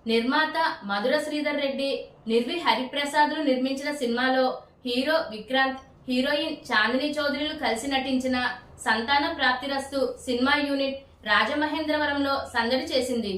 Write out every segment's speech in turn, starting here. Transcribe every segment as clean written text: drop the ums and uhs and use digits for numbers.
నిర్మాత మధుర శ్రీధర్ రెడ్డి, నిర్వి హరిప్రసాద్లు నిర్మించిన సినిమాలో హీరో విక్రాంత్, హీరోయిన్ చాందిని చౌదరిలు కలిసి నటించిన సంతాన ప్రాప్తిరస్తు సినిమా యూనిట్ రాజమహేంద్రవరంలో సందడి చేసింది.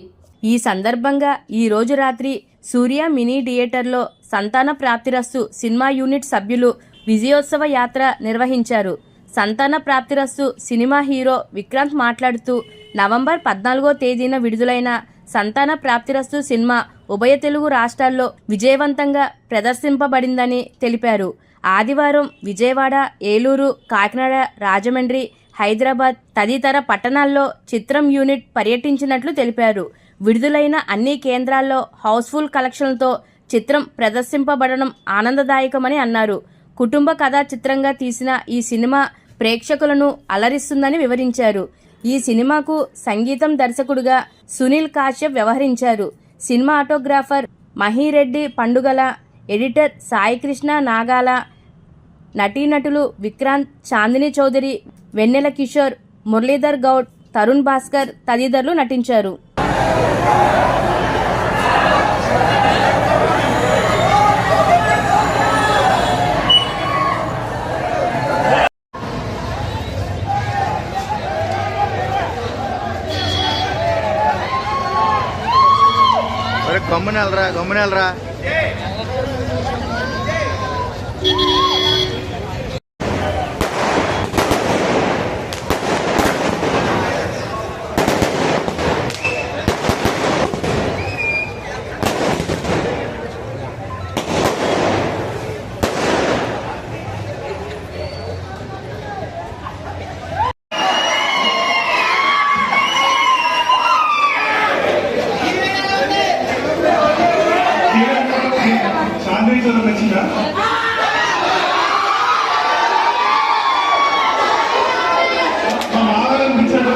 ఈ సందర్భంగా ఈ రోజు రాత్రి సూర్య మినీ థియేటర్లో సంతాన ప్రాప్తిరస్తు సినిమా యూనిట్ సభ్యులు విజయోత్సవ యాత్ర నిర్వహించారు. సంతాన ప్రాప్తిరస్తు సినిమా హీరో విక్రాంత్ మాట్లాడుతూ, నవంబర్ 14వ తేదీన విడుదలైన సంతాన ప్రాప్తిరస్తు సినిమా ఉభయ తెలుగు రాష్ట్రాల్లో విజయవంతంగా ప్రదర్శింపబడిందని తెలిపారు. ఆదివారం విజయవాడ, ఏలూరు, కాకినాడ, రాజమండ్రి, హైదరాబాద్ తదితర పట్టణాల్లో చిత్రం యూనిట్ పర్యటించినట్లు తెలిపారు. విడుదలైన అన్ని కేంద్రాల్లో హౌస్ఫుల్ కలెక్షన్లతో చిత్రం ప్రదర్శింపబడడం ఆనందదాయకమని అన్నారు. కుటుంబ కథా చిత్రంగా తీసిన ఈ సినిమా ప్రేక్షకులను అలరిస్తుందని వివరించారు. ఈ సినిమాకు సంగీతం దర్శకుడుగా సునీల్ కాశ్యప్ వ్యవహరించారు. సినిమా ఆటోగ్రాఫర్ మహిరెడ్డి పండుగల, ఎడిటర్ సాయికృష్ణ నాగాల, నటీనటులు విక్రాంత్, చాందిని చౌదరి, వెన్నెల కిషోర్, మురళీధర్ గౌడ్, తరుణ్ భాస్కర్ తదితరులు నటించారు. గమ్మునెలరా నచ్చిందా? ఆదరించాడు.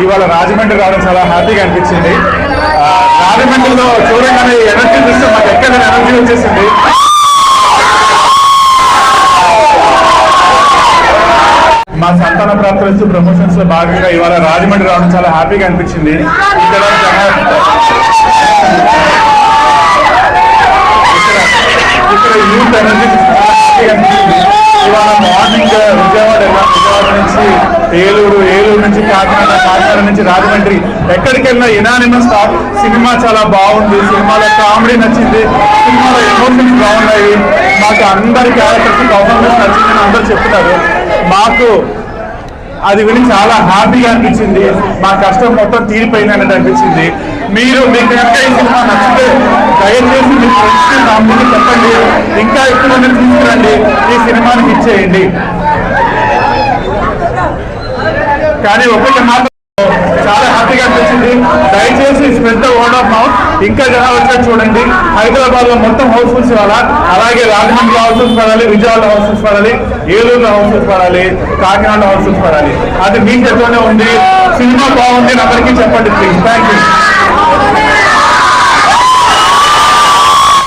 ఇవాళ రాజమండ్రి రావడం చాలా హ్యాపీగా అనిపించింది. రాజమండ్రిలో చూడగానే ఎనర్జీ చూస్తే మాకు ఎక్కడ ఎనర్జీ వచ్చేసింది. మా సంతాన ప్రాప్తిరస్తు ప్రమోషన్స్ లో భాగంగా ఇవాళ రాజమండ్రి రావడం చాలా హ్యాపీగా అనిపించింది. ఇక్కడ యూత్ ఎనర్జీ హ్యాపీగా అనిపించింది. ఇవాళ మార్నింగ్ విజయవాడ నుంచి ఏలూరు నుంచి కాకినాడ నుంచి రాజమండ్రి ఎక్కడికి వెళ్ళినా యునానిమస్ సినిమా చాలా బాగుంది, సినిమాలో కామెడీ నచ్చింది, సినిమాలో ఎమోషన్స్ బాగున్నాయి, మాకు అందరి క్యారెక్టర్స్ పర్ఫార్మెన్స్ నచ్చిందని అందరూ చెప్తున్నారు. మాకు అది విని చాలా హ్యాపీగా అనిపించింది. మా కష్టం మొత్తం తీరిపోయిందన్నట్టు అనిపించింది. మీరు మీకు కనుక ఈ సినిమా నచ్చితే దయచేసి మీ ఫ్రెండ్స్కి ఫ్యామిలీకి చెప్పండి, ఇంకా ఎక్కువ మంది తీసుకురండి, ఈ సినిమాని ఇచ్చేయండి. కానీ ఒకటి మాత్రం చాలా హ్యాపీగా అనిపించింది, దయచేసి spread the word of mouth, ఇంకా జనాలు వచ్చారు చూడండి. హైదరాబాద్ లో మొత్తం హౌస్ఫుల్స్ ఇవ్వాలా, అలాగే రాజమండ్రిలో హౌస్ఫుల్స్ పడాలి, విజయవాడలో హౌస్ఫుల్స్ పడాలి, ఏలూరులో హౌస్ఫుల్స్ పడాలి, కాకినాడలో హౌస్ఫుల్స్ పడాలి. అది మీ చేతిలోనే ఉంది. సినిమా బాగుంది, అందరికీ చెప్పండి ప్లీజ్. Thank you.